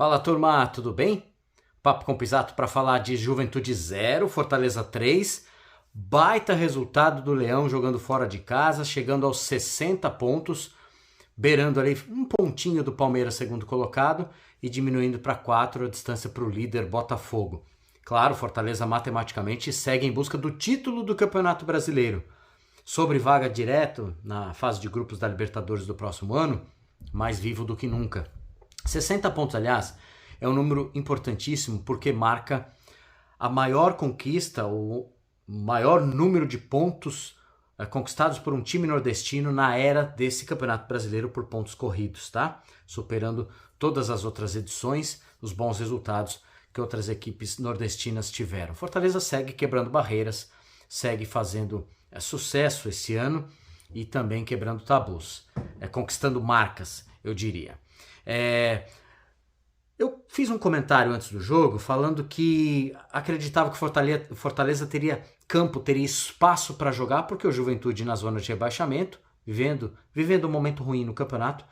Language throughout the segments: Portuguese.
Fala turma, tudo bem? Papo com Pisato para falar de Juventude 0, Fortaleza 3. Baita resultado do Leão jogando fora de casa, chegando aos 60 pontos, beirando ali um pontinho do Palmeiras segundo colocado e diminuindo para 4 a distância para o líder Botafogo. Claro, Fortaleza matematicamente segue em busca do título do Campeonato Brasileiro. Sobre vaga direto na fase de grupos da Libertadores do próximo ano, mais vivo do que nunca. 60 pontos, aliás, é um número importantíssimo porque marca a maior conquista, o maior número de pontos conquistados por um time nordestino na era desse Campeonato Brasileiro por pontos corridos, tá? Superando todas as outras edições, os bons resultados que outras equipes nordestinas tiveram. Fortaleza segue quebrando barreiras, segue fazendo sucesso esse ano e também quebrando tabus, conquistando marcas, eu diria. Eu fiz um comentário antes do jogo falando que acreditava que Fortaleza teria campo, teria espaço para jogar, porque o Juventude na zona de rebaixamento, vivendo um momento ruim no campeonato,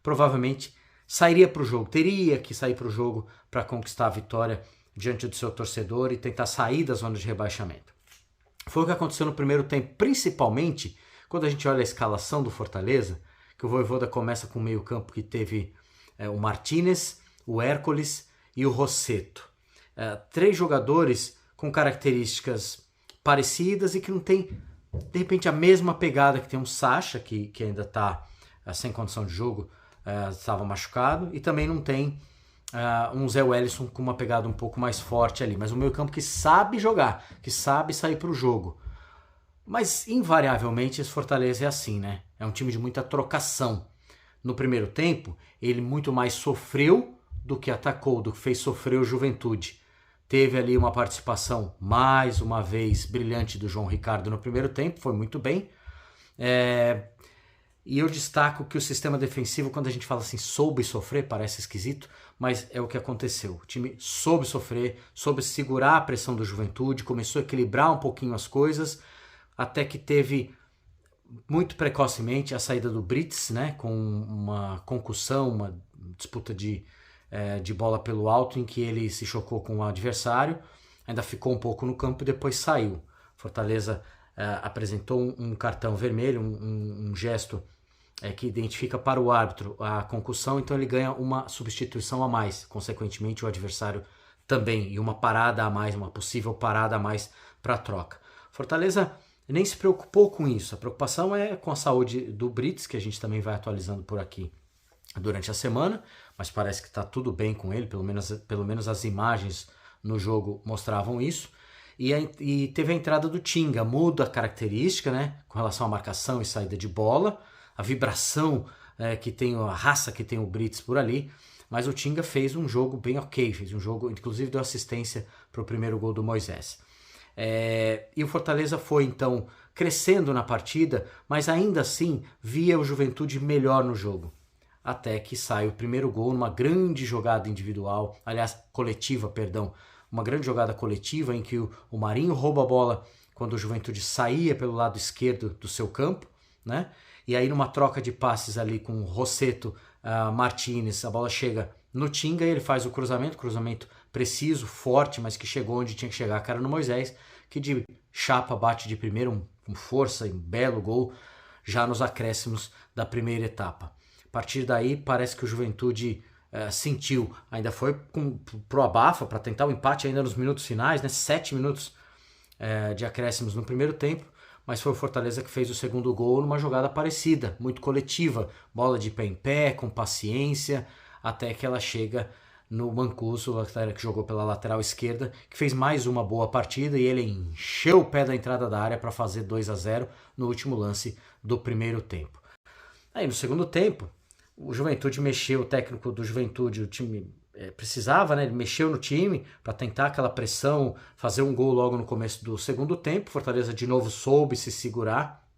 provavelmente sairia para o jogo, teria que sair para o jogo para conquistar a vitória diante do seu torcedor e tentar sair da zona de rebaixamento. Foi o que aconteceu no primeiro tempo, principalmente quando a gente olha a escalação do Fortaleza, que o Vojvoda começa com o meio campo que teve o Martínez, o Hércules e o Rossetto. 3 jogadores com características parecidas e que não tem, de repente, a mesma pegada que tem um Sacha, que ainda está sem condição de jogo, estava machucado, e também não tem um Zé Wellison com uma pegada um pouco mais forte ali, mas um meio campo que sabe jogar, que sabe sair para o jogo. Mas, invariavelmente, esse Fortaleza é assim, né? É um time de muita trocação. No primeiro tempo, ele muito mais sofreu do que atacou, do que fez sofrer o Juventude. Teve ali uma participação, mais uma vez, brilhante do João Ricardo no primeiro tempo, foi muito bem. E eu destaco que o sistema defensivo, quando a gente fala assim, soube sofrer, parece esquisito, mas é o que aconteceu. O time soube sofrer, soube segurar a pressão do Juventude, começou a equilibrar um pouquinho as coisas, até que teve muito precocemente a saída do Brits, né, com uma concussão, uma disputa de bola pelo alto, em que ele se chocou com o adversário, ainda ficou um pouco no campo e depois saiu. Fortaleza apresentou um cartão vermelho, um gesto que identifica para o árbitro a concussão, então ele ganha uma substituição a mais, consequentemente o adversário também, e uma parada a mais, uma possível parada a mais para a troca. Fortaleza nem se preocupou com isso, a preocupação é com a saúde do Brits, que a gente também vai atualizando por aqui durante a semana, mas parece que está tudo bem com ele, pelo menos as imagens no jogo mostravam isso. E teve a entrada do Tinga, muda a característica, né, com relação à marcação e saída de bola, a vibração que tem, a raça que tem o Brits por ali, mas o Tinga fez um jogo bem ok, fez um jogo, inclusive deu assistência para o primeiro gol do Moisés. E o Fortaleza foi então crescendo na partida, mas ainda assim via o Juventude melhor no jogo. Até que sai o primeiro gol numa grande jogada individual, aliás, coletiva, perdão, uma grande jogada coletiva em que o Marinho rouba a bola quando o Juventude saía pelo lado esquerdo do seu campo, né? E aí numa troca de passes ali com o Rossetto, Martínez, a bola chega no Tinga e ele faz o cruzamento preciso, forte, mas que chegou onde tinha que chegar, cara, no Moisés, que de chapa bate de primeiro com força, um belo gol, já nos acréscimos da primeira etapa. A partir daí, parece que o Juventude sentiu, ainda foi pro abafa para tentar o empate ainda nos minutos finais, né? 7 minutos de acréscimos no primeiro tempo, mas foi o Fortaleza que fez o segundo gol numa jogada parecida, muito coletiva, bola de pé em pé, com paciência, até que ela chega no Mancuso, que jogou pela lateral esquerda, que fez mais uma boa partida e ele encheu o pé da entrada da área para fazer 2-0 no último lance do primeiro tempo. Aí no segundo tempo, o Juventude mexeu, o técnico do Juventude, o time precisava, né? Ele mexeu no time para tentar aquela pressão, fazer um gol logo no começo do segundo tempo. Fortaleza de novo soube se segurar.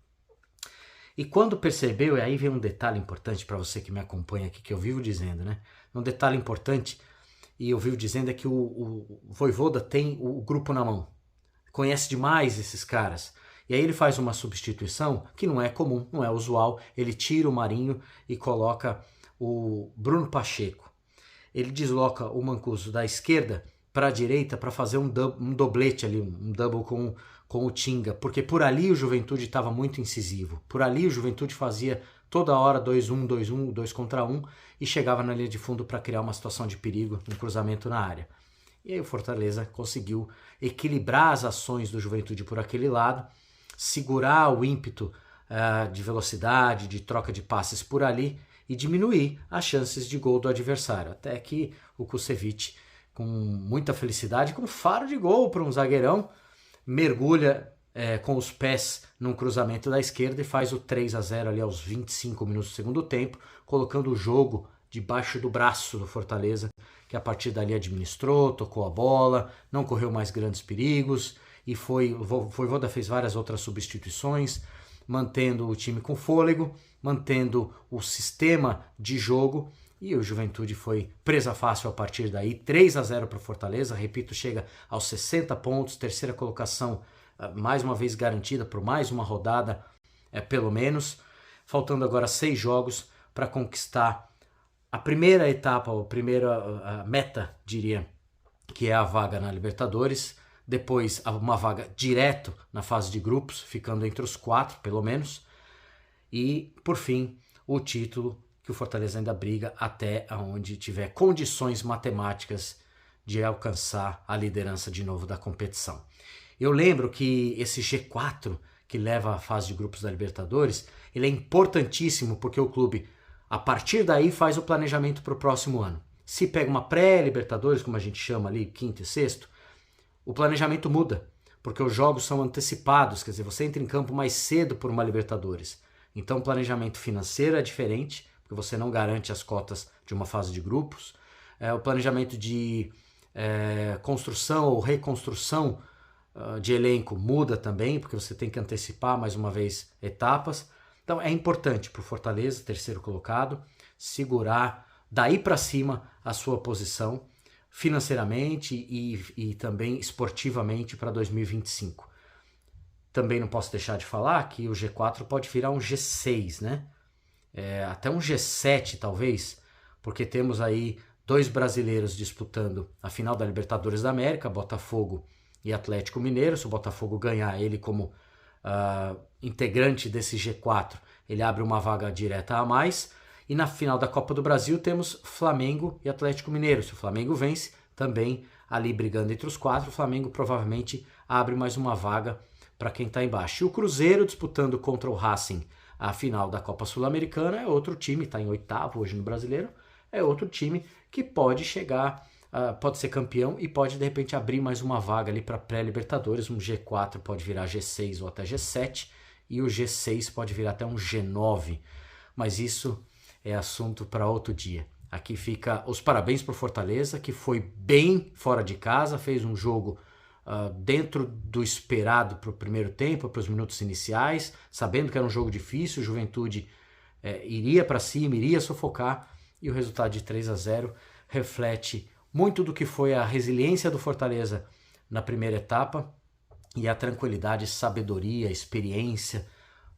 E quando percebeu, e aí vem um detalhe importante para você que me acompanha aqui, que eu vivo dizendo, né? Um detalhe importante, e eu vivo dizendo, é que o Vojvoda tem o grupo na mão. Conhece demais esses caras. E aí ele faz uma substituição que não é comum, não é usual. Ele tira o Marinho e coloca o Bruno Pacheco. ele desloca o Mancuso da esquerda para a direita para fazer um doblete ali, um double com o Tinga, porque por ali o Juventude estava muito incisivo. Por ali o Juventude fazia toda hora 2-1, 2-1, 2 contra 1 e chegava na linha de fundo para criar uma situação de perigo, um cruzamento na área. E aí o Fortaleza conseguiu equilibrar as ações do Juventude por aquele lado, segurar o ímpeto de velocidade, de troca de passes por ali e diminuir as chances de gol do adversário. Até que o Kusevich, com muita felicidade, com faro de gol para um zagueirão, mergulha com os pés num cruzamento da esquerda e faz o 3-0 ali aos 25 minutos do segundo tempo, colocando o jogo debaixo do braço do Fortaleza, que a partir dali administrou, tocou a bola, não correu mais grandes perigos e o Vojvoda fez várias outras substituições, mantendo o time com fôlego, mantendo o sistema de jogo, e o Juventude foi presa fácil a partir daí, 3-0 para o Fortaleza, repito, chega aos 60 pontos, terceira colocação mais uma vez garantida por mais uma rodada, pelo menos, faltando agora 6 jogos para conquistar a primeira etapa, a primeira meta, diria, que é a vaga na Libertadores, depois uma vaga direto na fase de grupos, ficando entre os 4, pelo menos, e, por fim, o título que o Fortaleza ainda briga até onde tiver condições matemáticas de alcançar a liderança de novo da competição. Eu lembro que esse G4, que leva à fase de grupos da Libertadores, ele é importantíssimo porque o clube, a partir daí, faz o planejamento para o próximo ano. Se pega uma pré-Libertadores, como a gente chama ali, quinto e sexto, o planejamento muda, porque os jogos são antecipados, quer dizer, você entra em campo mais cedo por uma Libertadores. Então o planejamento financeiro é diferente, porque você não garante as cotas de uma fase de grupos. O planejamento de construção ou reconstrução de elenco muda também, porque você tem que antecipar mais uma vez etapas. Então é importante para o Fortaleza, terceiro colocado, segurar daí para cima a sua posição financeiramente e também esportivamente para 2025. Também não posso deixar de falar que o G4 pode virar um G6, né? Até um G7 talvez, porque temos aí 2 brasileiros disputando a final da Libertadores da América, Botafogo e Atlético Mineiro. Se o Botafogo ganhar, ele como integrante desse G4, ele abre uma vaga direta a mais. E na final da Copa do Brasil temos Flamengo e Atlético Mineiro. Se o Flamengo vence, também ali brigando entre os 4, o Flamengo provavelmente abre mais uma vaga para quem está embaixo. E o Cruzeiro disputando contra o Racing a final da Copa Sul-Americana é outro time, está em 8º hoje no Brasileiro, é outro time que pode chegar, pode ser campeão e pode de repente abrir mais uma vaga ali para pré-Libertadores. Um G4 pode virar G6 ou até G7 e o G6 pode virar até um G9, mas isso é assunto para outro dia. Aqui fica os parabéns para o Fortaleza, que foi bem fora de casa, fez um jogo dentro do esperado para o primeiro tempo, para os minutos iniciais, sabendo que era um jogo difícil, o Juventude iria para cima, iria sufocar, e o resultado de 3-0 reflete muito do que foi a resiliência do Fortaleza na primeira etapa e a tranquilidade, sabedoria, experiência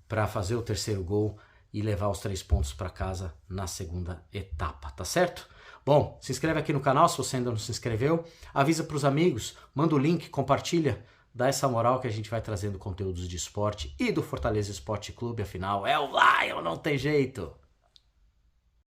para fazer o terceiro gol e levar os 3 pontos para casa na segunda etapa, tá certo? Bom, se inscreve aqui no canal se você ainda não se inscreveu, avisa para os amigos, manda o link, compartilha, dá essa moral que a gente vai trazendo conteúdos de esporte e do Fortaleza Esporte Clube, afinal é o Lion, não tem jeito!